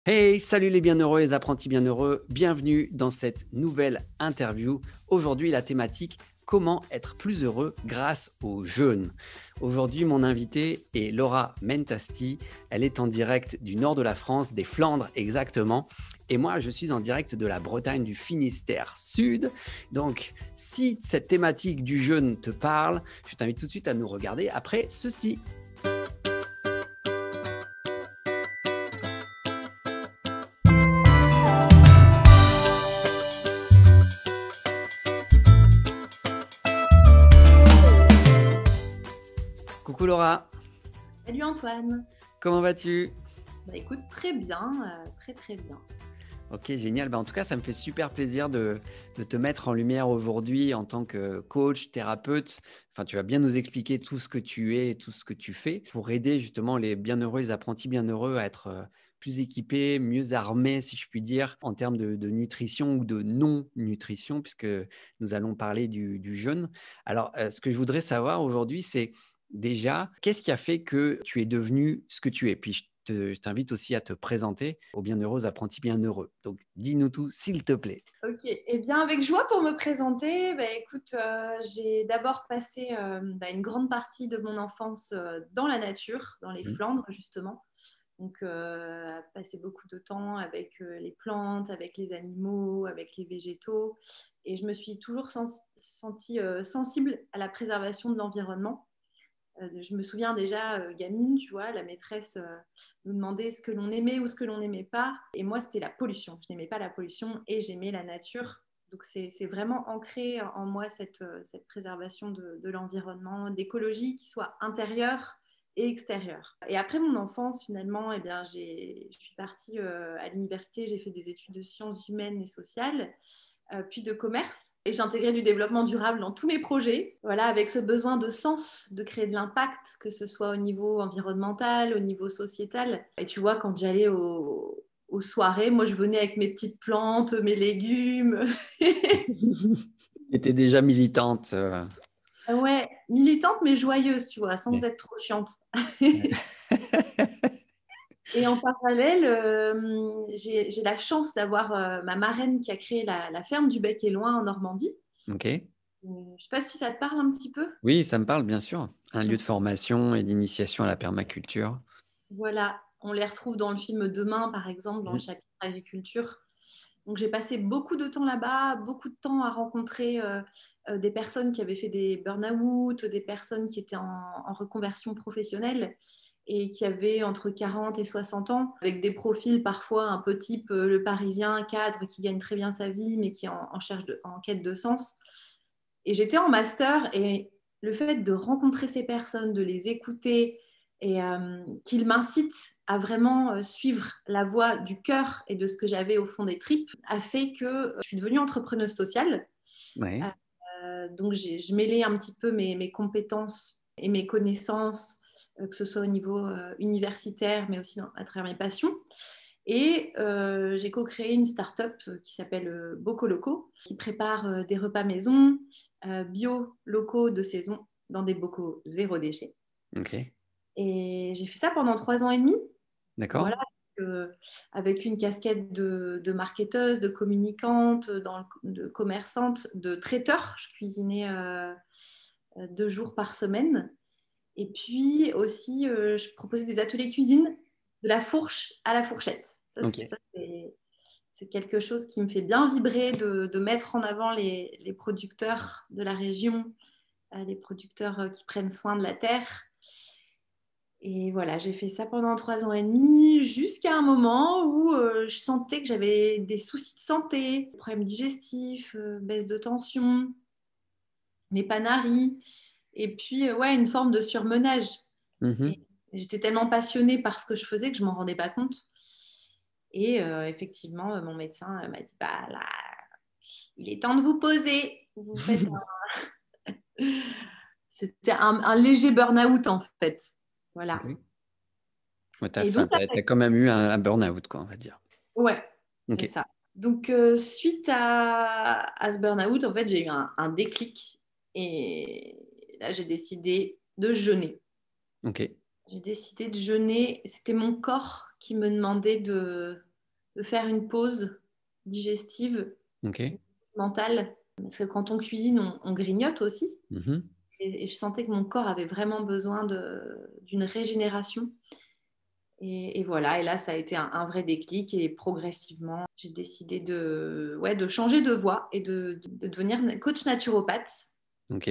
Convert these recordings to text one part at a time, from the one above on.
Hey, salut les bienheureux, les apprentis bienheureux, bienvenue dans cette nouvelle interview. Aujourd'hui, la thématique, comment être plus heureux grâce au jeûne. Aujourd'hui, mon invitée est Laura Mentasti. Elle est en direct du nord de la France, des Flandres exactement. Et moi, je suis en direct de la Bretagne, du Finistère Sud. Donc, si cette thématique du jeûne te parle, je t'invite tout de suite à nous regarder après ceci. Coucou Laura, Salut Antoine. comment vas-tu? Écoute, très bien, très très bien. Ok, génial. En tout cas, ça me fait super plaisir de te mettre en lumière aujourd'hui en tant que coach, thérapeute. Enfin, tu vas bien nous expliquer tout ce que tu es et tout ce que tu fais pour aider justement les bienheureux, les apprentis bienheureux à être plus équipés, mieux armés, si je puis dire, en termes de nutrition ou de non-nutrition, puisque nous allons parler du jeûne. Alors, ce que je voudrais savoir aujourd'hui, c'est déjà, qu'est-ce qui a fait que tu es devenu ce que tu es? Puis je t'invite aussi à te présenter aux bienheureux apprentis bienheureux. Donc, dis-nous tout, s'il te plaît. Ok, eh bien avec joie pour me présenter, écoute, j'ai d'abord passé une grande partie de mon enfance dans la nature, dans les Mhm. Flandres justement. Donc, passer beaucoup de temps avec les plantes, avec les animaux, avec les végétaux. Et je me suis toujours sentie sensible à la préservation de l'environnement. Je me souviens déjà, gamine, tu vois, la maîtresse nous demandait ce que l'on aimait ou ce que l'on n'aimait pas. Et moi, c'était la pollution. Je n'aimais pas la pollution et j'aimais la nature. Donc, c'est vraiment ancré en moi cette préservation de l'environnement, d'écologie qui soit intérieure et extérieure. Et après mon enfance, finalement, eh bien, je suis partie à l'université, j'ai fait des études de sciences humaines et sociales, puis de commerce. Et j'ai intégré du développement durable dans tous mes projets, voilà, avec ce besoin de sens, de créer de l'impact, que ce soit au niveau environnemental, au niveau sociétal. Et tu vois, quand j'allais aux soirées, moi, je venais avec mes petites plantes, mes légumes. Tu étais déjà militante. Ouais, militante mais joyeuse, tu vois, sans Ouais. être trop chiante. Ouais. Et en parallèle, j'ai la chance d'avoir ma marraine qui a créé la ferme du Bec et Loin en Normandie. Ok. Je ne sais pas si ça te parle un petit peu. Oui, ça me parle, bien sûr. Un lieu de formation et d'initiation à la permaculture. Voilà, on les retrouve dans le film Demain, par exemple, dans le Mhm. chapitre agriculture. Donc j'ai passé beaucoup de temps là-bas, beaucoup de temps à rencontrer des personnes qui avaient fait des burn-out, des personnes qui étaient en reconversion professionnelle et qui avaient entre 40 et 60 ans, avec des profils parfois un peu type le Parisien, cadre qui gagne très bien sa vie, mais qui est en quête de sens. Et j'étais en master et le fait de rencontrer ces personnes, de les écouter et qu'ils m'incitent à vraiment suivre la voie du cœur et de ce que j'avais au fond des tripes a fait que je suis devenue entrepreneuse sociale. Ouais. Donc je mêlais un petit peu mes compétences et mes connaissances, que ce soit au niveau universitaire, mais aussi à travers mes passions. Et j'ai co-créé une start-up qui s'appelle Bocoloco, qui prépare des repas maison, bio, locaux de saison, dans des bocaux zéro déchet. Ok. Et j'ai fait ça pendant 3 ans et demi. D'accord. Voilà, euh, avec une casquette de marketeuse, de communicante, de commerçante, de traiteur. Je cuisinais 2 jours par semaine. Et puis aussi, je proposais des ateliers cuisine, de la fourche à la fourchette. Ok. C'est quelque chose qui me fait bien vibrer de mettre en avant les producteurs de la région, les producteurs qui prennent soin de la terre. Et voilà, j'ai fait ça pendant 3 ans et demi, jusqu'à un moment où je sentais que j'avais des soucis de santé, problèmes digestifs, baisse de tension, mes panaris, et puis ouais, une forme de surmenage. Et Mhm. j'étais tellement passionnée par ce que je faisais que je ne m'en rendais pas compte. Et effectivement, mon médecin m'a dit, bah là, il est temps de vous poser. Vous faites C'était un léger burn-out en fait. Voilà. Ok. Ouais, Et donc, t'as quand même eu un burn-out, quoi, on va dire. ouais, Ok. c'est ça. Donc, suite à ce burn-out, en fait, j'ai eu un déclic et là, j'ai décidé de jeûner. Ok. J'ai décidé de jeûner. C'était mon corps qui me demandait de faire une pause digestive, Ok. mentale. Parce que quand on cuisine, on grignote aussi. Mhm. Et je sentais que mon corps avait vraiment besoin d'une régénération. Et voilà, et là, ça a été un vrai déclic. Et progressivement, j'ai décidé de changer de voie et de devenir coach naturopathe. Ok.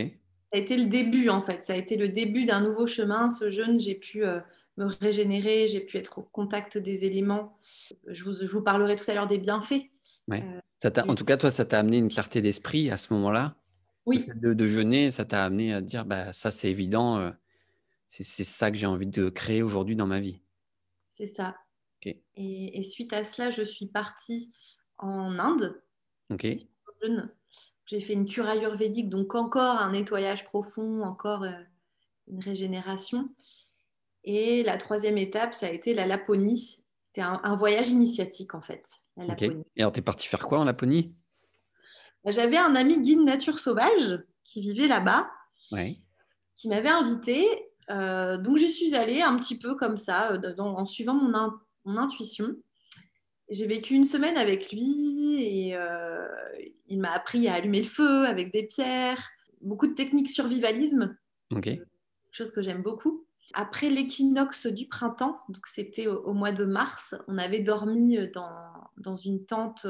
Ça a été le début, en fait. Ça a été le début d'un nouveau chemin. Ce jeûne, j'ai pu me régénérer, j'ai pu être au contact des éléments. Je vous parlerai tout à l'heure des bienfaits. Ouais. Euh, En et- tout cas, toi, ça t'a amené une clarté d'esprit à ce moment-là. Le oui, fait de jeûner, ça t'a amené à te dire, bah, ça, c'est évident, c'est ça que j'ai envie de créer aujourd'hui dans ma vie. c'est ça. Ok. Et suite à cela, je suis partie en Inde. Ok. Jeune. J'ai fait une cure ayurvédique, donc encore un nettoyage profond, encore une régénération. Et la troisième étape, ça a été la Laponie. C'était un voyage initiatique, en fait, la Ok. Et Laponie. alors, t'es parti faire quoi en Laponie? J'avais un ami guide nature sauvage qui vivait là-bas, Ouais. qui m'avait invité. Donc j'y suis allée un petit peu comme ça, en suivant mon intuition. J'ai vécu une semaine avec lui et il m'a appris à allumer le feu avec des pierres, beaucoup de techniques survivalisme, Ok. quelque chose que j'aime beaucoup. Après l'équinoxe du printemps, donc c'était au mois de mars, on avait dormi dans une tente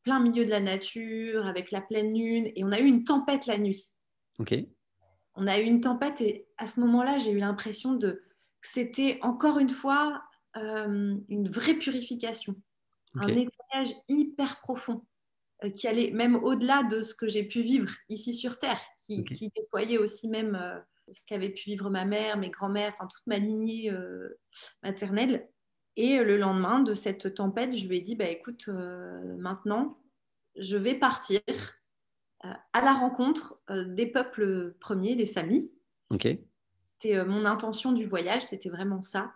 plein milieu de la nature avec la pleine lune et on a eu une tempête la nuit. Ok. On a eu une tempête et à ce moment-là, j'ai eu l'impression que c'était encore une fois une vraie purification, Ok. un nettoyage hyper profond qui allait même au-delà de ce que j'ai pu vivre ici sur Terre, Ok. qui nettoyait aussi même ce qu'avait pu vivre ma mère, mes grands-mères, enfin toute ma lignée maternelle. Et le lendemain de cette tempête, je lui ai dit, bah, écoute, maintenant, je vais partir à la rencontre des peuples premiers, les Samis. Ok. C'était mon intention du voyage, c'était vraiment ça.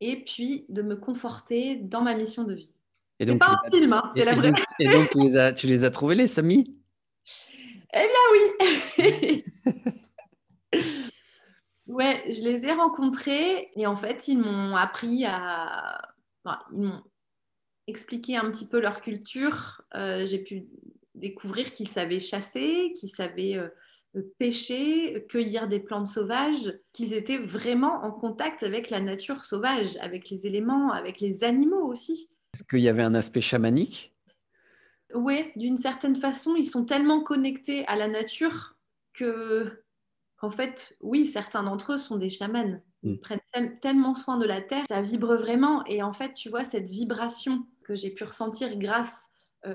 Et puis de me conforter dans ma mission de vie. Et C'est donc, pas un film, hein, c'est la vraie. et donc tu les as trouvés, les Samis? Eh bien oui. Ouais, je les ai rencontrés et en fait, ils m'ont appris enfin, ils m'ont expliqué un petit peu leur culture. J'ai pu découvrir qu'ils savaient chasser, qu'ils savaient pêcher, cueillir des plantes sauvages, qu'ils étaient vraiment en contact avec la nature sauvage, avec les éléments, avec les animaux aussi. Est-ce qu'il y avait un aspect chamanique? Oui, d'une certaine façon, ils sont tellement connectés à la nature que qu'en fait, oui, certains d'entre eux sont des chamans. Hmm. Ils prennent tellement soin de la terre, ça vibre vraiment. Et en fait, tu vois, cette vibration que j'ai pu ressentir grâce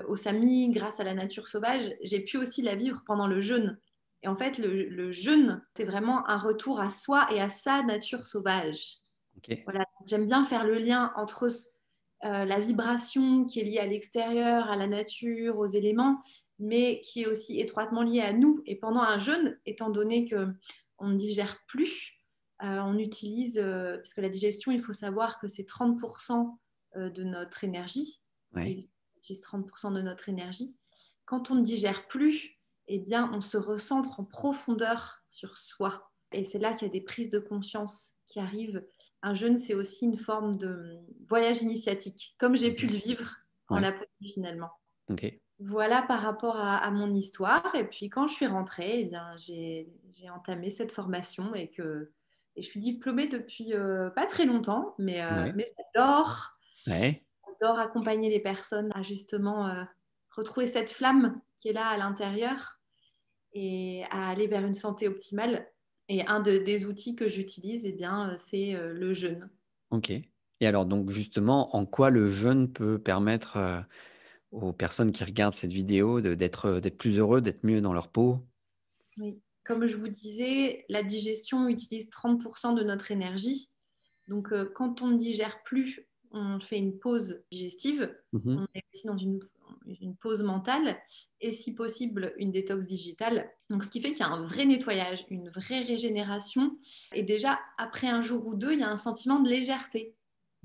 aux Samis, grâce à la nature sauvage, j'ai pu aussi la vivre pendant le jeûne. Et en fait, le jeûne, c'est vraiment un retour à soi et à sa nature sauvage. Ok. Voilà, j'aime bien faire le lien entre la vibration qui est liée à l'extérieur, à la nature, aux éléments, mais qui est aussi étroitement liée à nous. Et pendant un jeûne, étant donné qu'on ne digère plus, on utilise, parce que la digestion, il faut savoir que c'est 30% de notre énergie, Ouais. et on utilise 30% de notre énergie. Quand on ne digère plus, eh bien, on se recentre en profondeur sur soi. Et c'est là qu'il y a des prises de conscience qui arrivent. Un jeûne, c'est aussi une forme de voyage initiatique, comme j'ai pu Ok. le vivre en Ouais. Laponie finalement. Ok. Voilà par rapport à mon histoire. Et puis quand je suis rentrée, eh bien, j'ai entamé cette formation et je suis diplômée depuis pas très longtemps, Ouais. mais Ouais. j'adore accompagner les personnes à justement retrouver cette flamme qui est là à l'intérieur et à aller vers une santé optimale. Et des outils que j'utilise, eh bien, c'est le jeûne. Ok. Et alors, donc, justement, en quoi le jeûne peut permettre aux personnes qui regardent cette vidéo d'être plus heureux, d'être mieux dans leur peau? Oui. Comme je vous disais, la digestion utilise 30% de notre énergie. Donc, quand on ne digère plus, on fait une pause digestive. Mhm. On est aussi dans une pause mentale et, si possible, une détox digitale. Donc, ce qui fait qu'il y a un vrai nettoyage, une vraie régénération. Et déjà, après un jour ou deux, il y a un sentiment de légèreté.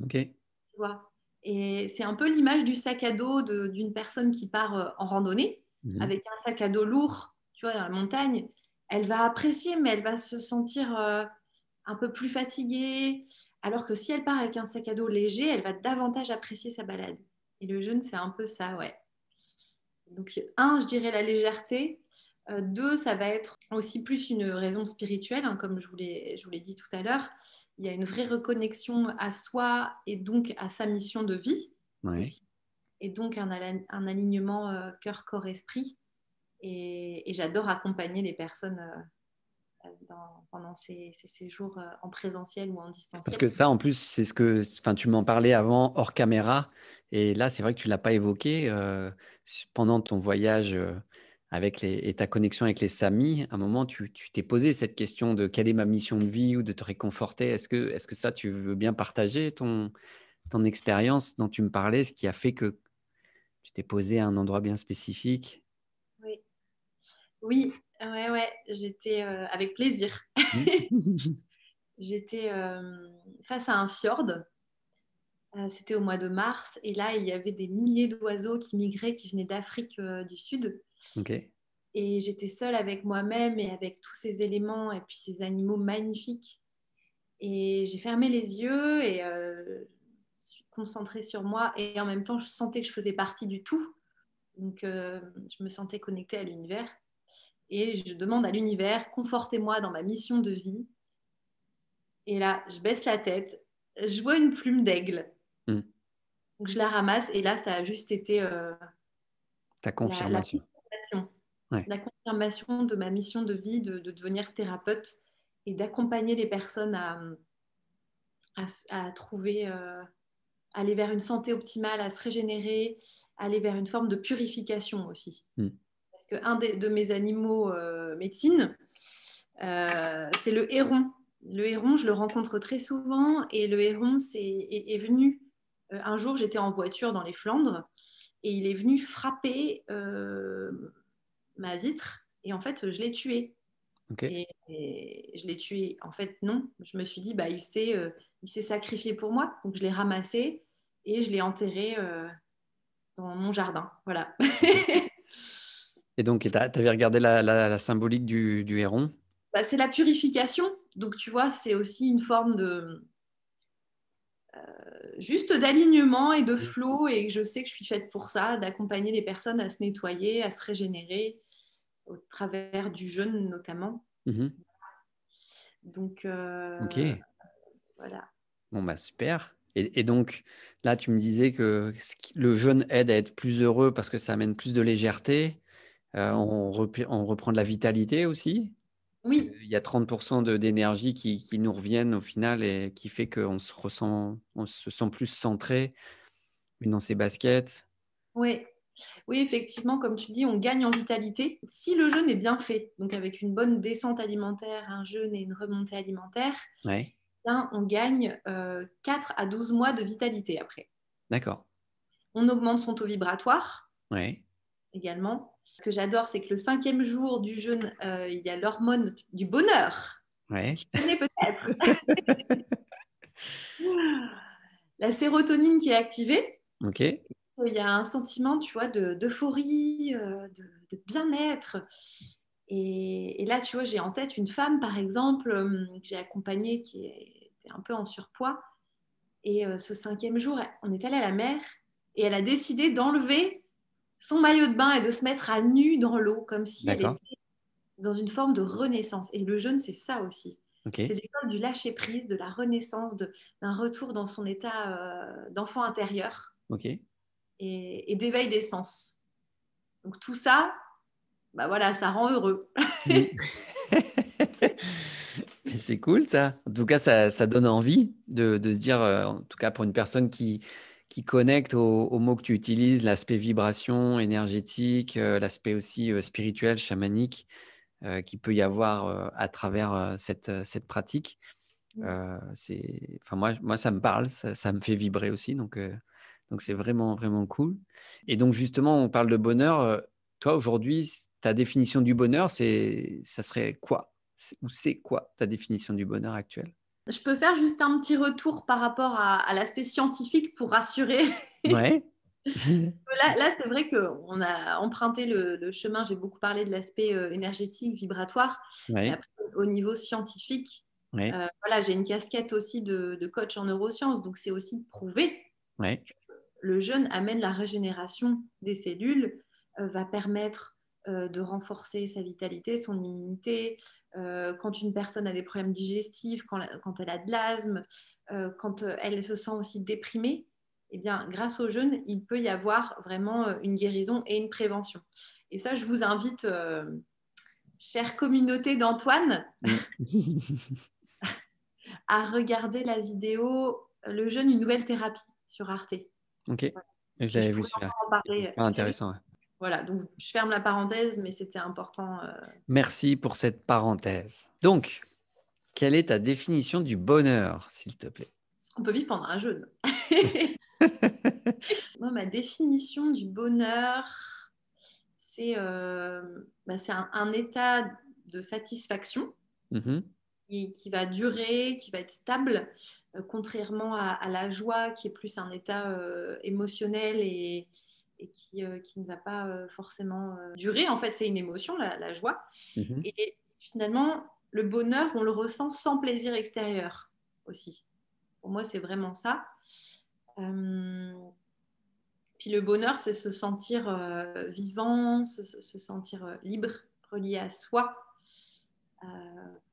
Ok. Tu vois. Et c'est un peu l'image du sac à dos d'une personne qui part en randonnée Mhm. avec un sac à dos lourd, tu vois, dans la montagne. Elle va apprécier, mais elle va se sentir un peu plus fatiguée. Alors que si elle part avec un sac à dos léger, elle va davantage apprécier sa balade. Et le jeûne, c'est un peu ça, ouais. Donc, un, je dirais la légèreté. Deux, ça va être aussi plus une raison spirituelle, hein, comme je vous l'ai dit tout à l'heure. Il y a une vraie reconnexion à soi et donc à sa mission de vie Ouais. aussi. Et donc un alignement cœur, corps, esprit. Et j'adore accompagner les personnes pendant ces séjours en présentiel ou en Parce distanciel. que ça, en plus, c'est ce que, enfin, tu m'en parlais avant hors caméra, et là, c'est vrai que tu l'as pas évoqué pendant ton voyage avec et ta connexion avec les Samis. À un moment, tu t'es posé cette question de quelle est ma mission de vie ou de te réconforter. Est-ce que ça, tu veux bien partager ton expérience dont tu me parlais, ce qui a fait que tu t'es posé à un endroit bien spécifique? Oui, oui, ouais, ouais, j'étais avec plaisir. Mhm. J'étais face à un fjord. C'était au mois de mars et là, il y avait des milliers d'oiseaux qui migraient, qui venaient d'Afrique du Sud. Ok. Et j'étais seule avec moi-même et avec tous ces éléments et puis ces animaux magnifiques. Et j'ai fermé les yeux et je suis concentrée sur moi. Et en même temps, je sentais que je faisais partie du tout. Donc, je me sentais connectée à l'univers. Et je demande à l'univers, confortez-moi dans ma mission de vie. Et là, je baisse la tête. Je vois une plume d'aigle. Hmm. Donc, je la ramasse. Et là, ça a juste été Ta la confirmation. confirmation. Ouais. La confirmation de ma mission de vie, de devenir thérapeute et d'accompagner les personnes à trouver, aller vers une santé optimale, à se régénérer, aller vers une forme de purification aussi. Hmm. Parce qu'un de mes animaux médecine, c'est le héron. Le héron, je le rencontre très souvent et le héron est venu. Un jour, j'étais en voiture dans les Flandres et il est venu frapper ma vitre et en fait, je l'ai tué. Ok. Et je l'ai tué. En fait, non. Je me suis dit, bah, il s'est sacrifié pour moi. Donc, je l'ai ramassé et je l'ai enterré dans mon jardin. Voilà. Et donc, tu avais regardé la symbolique du héron? Bah, c'est la purification. Donc, tu vois, c'est aussi une forme de juste d'alignement et de flow. Et je sais que je suis faite pour ça, d'accompagner les personnes à se nettoyer, à se régénérer, au travers du jeûne notamment. Mhm. Donc, Ok. voilà. Bon, bah super. Et donc, là, tu me disais que le jeûne aide à être plus heureux parce que ça amène plus de légèreté. On reprend de la vitalité aussi. Parce Oui, qu'il y a 30% d'énergie qui nous reviennent au final et qui fait on se sent plus centré dans ses baskets. oui. Oui, effectivement, comme tu dis, on gagne en vitalité. Si le jeûne est bien fait, donc avec une bonne descente alimentaire, un jeûne et une remontée alimentaire, Ouais, bien, on gagne 4 à 12 mois de vitalité après. d'accord. On augmente son taux vibratoire Ouais, également. Ce que j'adore, c'est que le cinquième jour du jeûne, il y a l'hormone du bonheur. ouais. Tu connais peut-être la sérotonine qui est activée. Ok. Il y a un sentiment, tu vois, d'euphorie, de bien-être. Et là, tu vois, j'ai en tête une femme, par exemple, que j'ai accompagnée qui était un peu en surpoids. Et ce cinquième jour, on est allé à la mer et elle a décidé d'enlever son maillot de bain et de se mettre à nu dans l'eau, comme si elle D'accord. était dans une forme de renaissance. Et le jeûne, c'est ça aussi. Ok. C'est l'école du lâcher-prise, de la renaissance, d'un retour dans son état d'enfant intérieur Ok. et d'éveil des sens. Donc tout ça, bah voilà, ça rend heureux. Mm. Mais c'est cool ça. En tout cas, ça donne envie de se dire, en tout cas pour une personne qui connecte aux mots que tu utilises, l'aspect vibration énergétique, l'aspect aussi spirituel, chamanique, qu'il peut y avoir à travers cette pratique. Enfin, moi, ça me parle, ça me fait vibrer aussi. Donc c'est vraiment, vraiment cool. Et donc, justement, on parle de bonheur. Toi, aujourd'hui, ta définition du bonheur, ça serait quoi? Ou c'est quoi ta définition du bonheur actuel? Je peux faire juste un petit retour par rapport à l'aspect scientifique pour rassurer. Ouais. Là c'est vrai qu'on a emprunté le chemin, j'ai beaucoup parlé de l'aspect énergétique, vibratoire, mais Ouais. après, au niveau scientifique, Ouais. Voilà, j'ai une casquette aussi de coach en neurosciences, donc c'est aussi prouvé Ouais. que le jeûne amène la régénération des cellules, va permettre de renforcer sa vitalité, son immunité. Quand une personne a des problèmes digestifs, quand elle a de l'asthme, quand elle se sent aussi déprimée, eh bien, grâce au jeûne, il peut y avoir vraiment une guérison et une prévention. Et ça, je vous invite, chère communauté d'Antoine, Mm. à regarder la vidéo Le jeûne, une nouvelle thérapie sur Arte. Ok. Voilà. Je Et je l'avais vu pourrais celui-là. encore en parler Pas très vite. intéressant. Ouais. Voilà, donc je ferme la parenthèse, mais c'était important. Merci pour cette parenthèse. Donc, quelle est ta définition du bonheur, s'il te plaît? Ce qu'on peut vivre pendant un jeûne. Moi, ma définition du bonheur, c'est un état de satisfaction Mhm. qui va durer, qui va être stable, contrairement à la joie qui est plus un état émotionnel et qui ne va pas forcément durer. En fait, c'est une émotion, la joie. Mhm. Et finalement, le bonheur, on le ressent sans plaisir extérieur aussi. Pour moi, c'est vraiment ça. Euh, Puis le bonheur, c'est se sentir vivant, se sentir libre, relié à soi. Euh,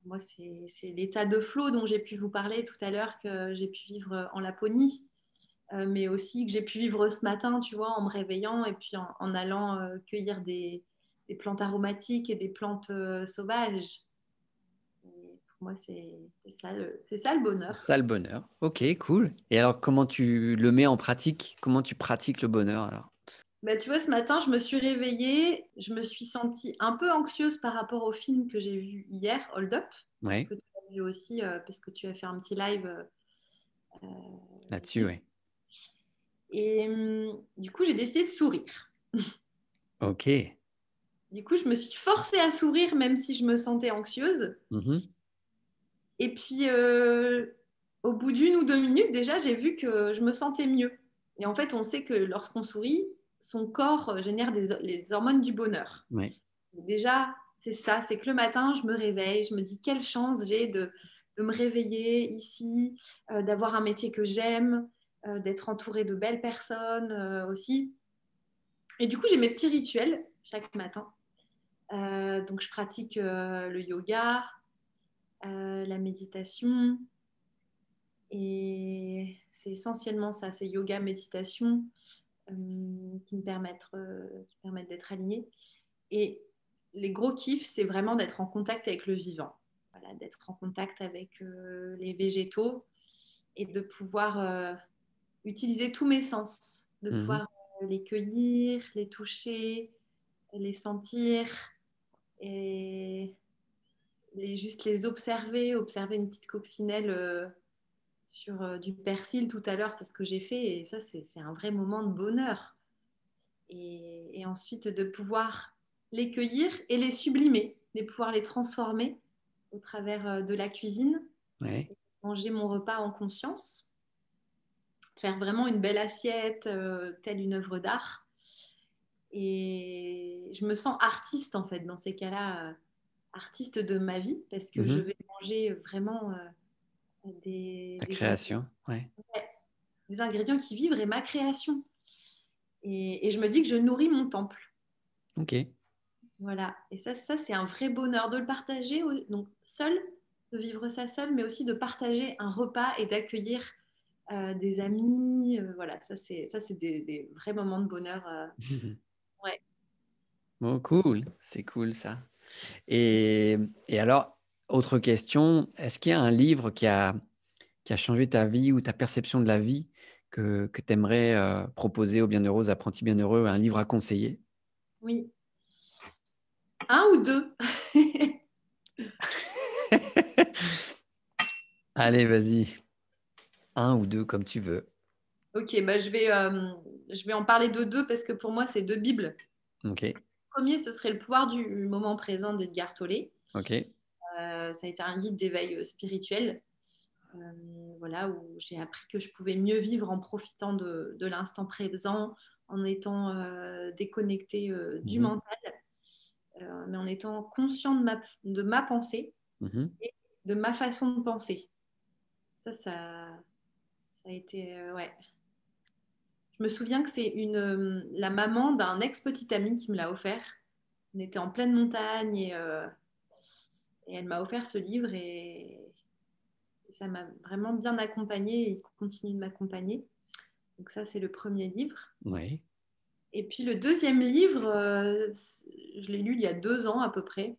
Moi, c'est l'état de flow dont j'ai pu vous parler tout à l'heure, que j'ai pu vivre en Laponie, mais aussi que j'ai pu vivre ce matin, tu vois, en me réveillant et puis en allant cueillir des plantes aromatiques et des plantes sauvages. Et pour moi, c'est ça le bonheur. C'est ça le bonheur. Ok, cool. Et alors, comment tu le mets en pratique? Comment tu pratiques le bonheur alors? Bah, tu vois, ce matin, je me suis réveillée, je me suis sentie un peu anxieuse par rapport au film que j'ai vu hier, Hold Up, Ouais, que tu as vu aussi, parce que tu as fait un petit live là-dessus, dessus. ouais. Et du coup, j'ai décidé de sourire. Ok. Du coup, je me suis forcée à sourire, même si je me sentais anxieuse. Mhm. Et puis, au bout d'une ou deux minutes, déjà, j'ai vu que je me sentais mieux. Et en fait, on sait que lorsqu'on sourit, son corps génère les hormones du bonheur. Ouais. Déjà, c'est ça, c'est que le matin, je me réveille, je me dis quelle chance j'ai de me réveiller ici, d'avoir un métier que j'aime, d'être entourée de belles personnes aussi. Et du coup, j'ai mes petits rituels chaque matin. Donc, je pratique le yoga, la méditation, et c'est essentiellement ça, c'est yoga, méditation qui me permettent d'être alignée. Et les gros kiffs, c'est vraiment d'être en contact avec le vivant. Voilà, d'être en contact avec les végétaux et de pouvoir utiliser tous mes sens, de Mhm. pouvoir les cueillir, les toucher, les sentir et juste les observer, observer une petite coccinelle sur du persil tout à l'heure, c'est ce que j'ai fait et ça, c'est un vrai moment de bonheur. Et ensuite de pouvoir les cueillir et les sublimer, de pouvoir les transformer au travers de la cuisine, Ouais. manger mon repas en conscience, faire vraiment une belle assiette, telle une œuvre d'art. Et je me sens artiste en fait dans ces cas-là, artiste de ma vie, parce que je Mhm. vais manger vraiment Ta des ingrédients, création. Ouais. ouais, des ingrédients qui vivent et ma création. Et je me dis que je nourris mon temple. Ok. Voilà. Et ça c'est un vrai bonheur de le partager, donc seul, de vivre ça seul, mais aussi de partager un repas et d'accueillir des amis. Voilà, ça c'est des vrais moments de bonheur. Ouais. Bon, cool. C'est cool ça. Et, et alors, autre question, est-ce qu'il y a un livre qui a changé ta vie ou ta perception de la vie que tu aimerais proposer aux bienheureux, aux apprentis bienheureux, un livre à conseiller? Oui. Un ou deux. Allez, vas-y. Un ou deux, comme tu veux. Ok, bah je vais en parler de deux parce que pour moi, c'est deux bibles. Ok. Le premier, ce serait Le pouvoir du moment présent d'Edgar Tolle. Ok. Ça a été un guide d'éveil spirituel, voilà, où j'ai appris que je pouvais mieux vivre en profitant de l'instant présent, en étant déconnectée du Mhm. mental, mais en étant conscient de ma pensée Mhm. de ma façon de penser. Ça a été, ouais. Je me souviens que c'est la maman d'un ex-petit ami qui me l'a offert. On était en pleine montagne et elle m'a offert ce livre et ça m'a vraiment bien accompagnée et il continue de m'accompagner. Donc ça, c'est le premier livre. Oui. Et puis le deuxième livre, je l'ai lu il y a 2 ans à peu près.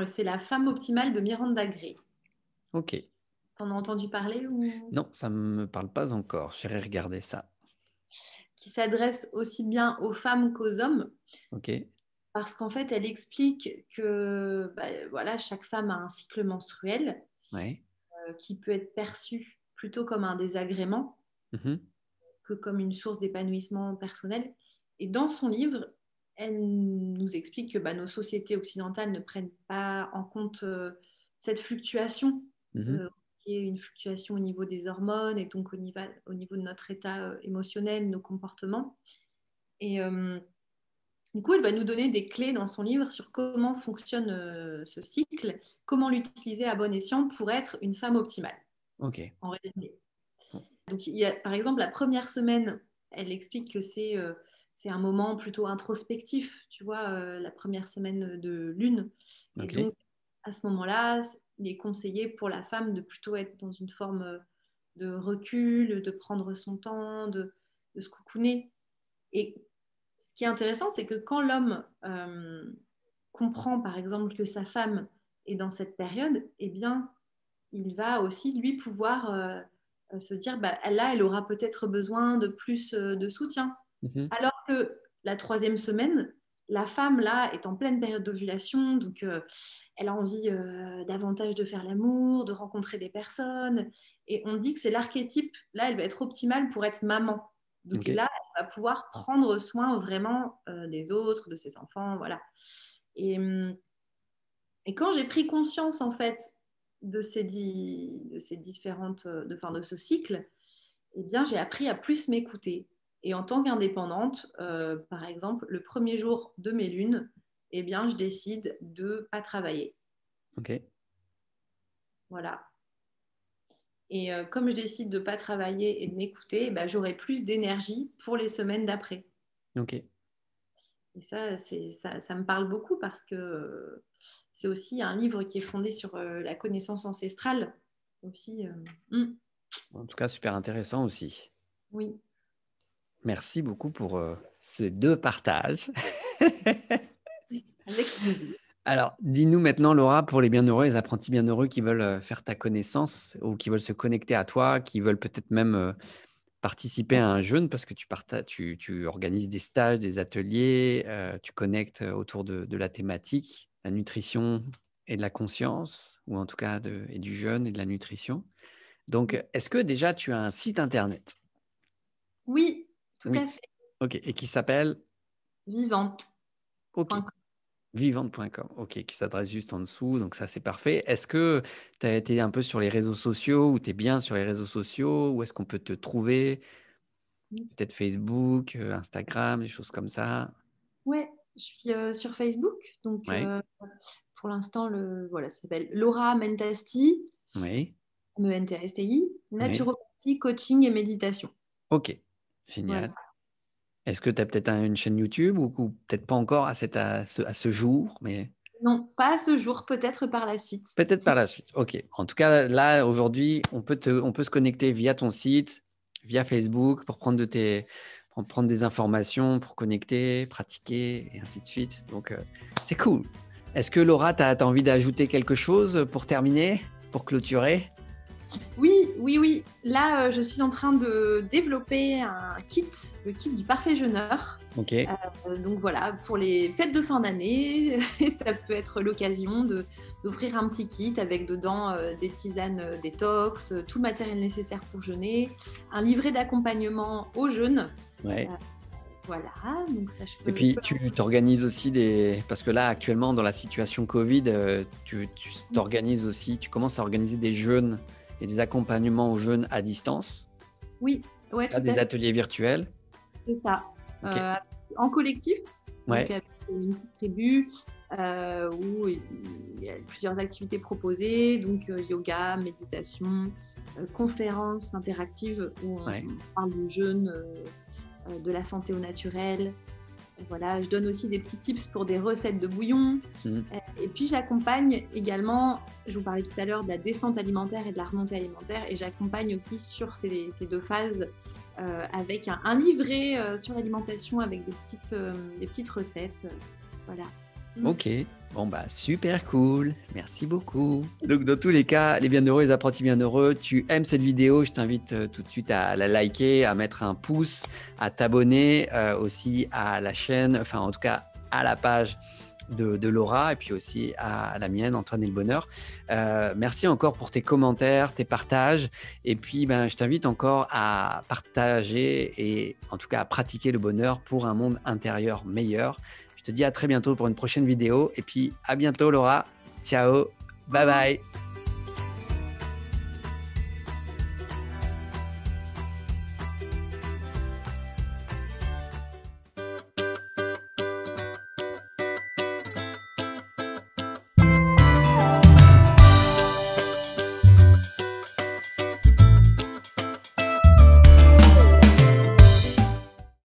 C'est La femme optimale de Miranda Gray. Ok. T'en as entendu parler ou Non, ça ne me parle pas encore. J'irai regarder ça. qui s'adresse aussi bien aux femmes qu'aux hommes, Ok. parce qu'en fait, elle explique que voilà, chaque femme a un cycle menstruel Ouais. qui peut être perçu plutôt comme un désagrément Mhm. que comme une source d'épanouissement personnel. Et dans son livre, elle nous explique que nos sociétés occidentales ne prennent pas en compte cette fluctuation, Mhm. qui est une fluctuation au niveau des hormones et donc au niveau de notre état émotionnel, nos comportements. Et du coup, elle va nous donner des clés dans son livre sur comment fonctionne ce cycle, comment l'utiliser à bon escient pour être une femme optimale, Ok. en résumé. Donc, il y a, par exemple, la première semaine, elle explique que c'est un moment plutôt introspectif, tu vois, la première semaine de lune. Et Ok. donc, à ce moment-là, il est conseillé pour la femme de plutôt être dans une forme de recul, de prendre son temps, de se cocooner. Et ce qui est intéressant, c'est que quand l'homme comprend, par exemple, que sa femme est dans cette période, eh bien, il va aussi, lui, pouvoir se dire, là, elle aura peut-être besoin de plus de soutien. Mhm. Alors que la troisième semaine, la femme, là, est en pleine période d'ovulation, donc elle a envie davantage de faire l'amour, de rencontrer des personnes. Et on dit que c'est l'archétype, là, elle va être optimale pour être maman. Donc Ok. là, elle va pouvoir prendre soin vraiment des autres, de ses enfants, voilà. Et, et quand j'ai pris conscience, en fait, de ces différentes, de ce cycle, eh bien, j'ai appris à plus m'écouter. Et en tant qu'indépendante, par exemple, le premier jour de mes lunes, eh bien, je décide de ne pas travailler. Ok. Voilà. Et comme je décide de ne pas travailler et de m'écouter, j'aurai plus d'énergie pour les semaines d'après. Ok. Et ça me parle beaucoup parce que c'est aussi un livre qui est fondé sur la connaissance ancestrale. Aussi, En tout cas, super intéressant aussi. oui. Merci beaucoup pour ces deux partages. Avec plaisir. Alors, dis-nous maintenant, Laura, pour les bienheureux, les apprentis bienheureux qui veulent faire ta connaissance ou qui veulent se connecter à toi, qui veulent peut-être même participer à un jeûne parce que tu organises des stages, des ateliers, tu connectes autour de la thématique, la nutrition et de la conscience, ou en tout cas et du jeûne et de la nutrition. Donc, est-ce que déjà tu as un site internet? Oui, tout à Oui. fait. Ok. Et qui s'appelle? Vivante. Ok. Vivante.com, ok, qui s'adresse juste en dessous, donc ça c'est parfait. Est-ce que tu as été un peu sur les réseaux sociaux ou tu es bien sur les réseaux sociaux? Où est-ce qu'on peut te trouver? Peut-être Facebook, Instagram, des choses comme ça. Ouais, je suis sur Facebook. Donc, Oui, pour l'instant, voilà, ça s'appelle Laura Mentasti, oui, MENTSTI, oui. naturopathie, coaching et méditation. Ok, Voilà. génial. Est-ce que tu as peut-être une chaîne YouTube ou peut-être pas encore à ce jour, mais Non, pas à ce jour, peut-être par la suite. peut-être par la suite. Ok. En tout cas, là, aujourd'hui, on peut se connecter via ton site, via Facebook, pour prendre des informations, pour connecter, pratiquer, et ainsi de suite. Donc, c'est cool. Est-ce que Laura, tu as envie d'ajouter quelque chose pour terminer, pour clôturer? Oui, oui, oui. Là, je suis en train de développer un kit, le kit du parfait jeûneur. Ok. Donc voilà, pour les fêtes de fin d'année, ça peut être l'occasion d'offrir un petit kit avec dedans des tisanes détox, tout le matériel nécessaire pour jeûner, un livret d'accompagnement au jeûne. Ouais. Voilà, donc ça je peux. Et puis, tu t'organises aussi parce que là, actuellement, dans la situation Covid, tu t'organises aussi, tu commences à organiser des jeûnes et des accompagnements aux jeûnes à distance. Oui, ouais, Ça, tout à des fait, ateliers virtuels. c'est ça. Ok. En collectif, donc Ouais. avec une petite tribu. où il y a plusieurs activités proposées, donc yoga, méditation, conférences interactives où on parle du jeûne, de la santé au naturel. Voilà, je donne aussi des petits tips pour des recettes de bouillon. Et puis j'accompagne également, je vous parlais tout à l'heure de la descente alimentaire et de la remontée alimentaire, et j'accompagne aussi sur ces deux phases avec un livret sur l'alimentation avec des petites recettes. Voilà. Ok, bon bah super cool, merci beaucoup. Donc dans tous les cas, les bienheureux, les apprentis bienheureux, tu aimes cette vidéo, je t'invite tout de suite à la liker, à mettre un pouce, à t'abonner aussi à la chaîne, enfin en tout cas à la page de Laura et puis aussi à la mienne, Antoine et le Bonheur. Merci encore pour tes commentaires, tes partages et puis je t'invite encore à partager et en tout cas à pratiquer le bonheur pour un monde intérieur meilleur. Je te dis à très bientôt pour une prochaine vidéo et puis à bientôt Laura. Ciao, bye bye.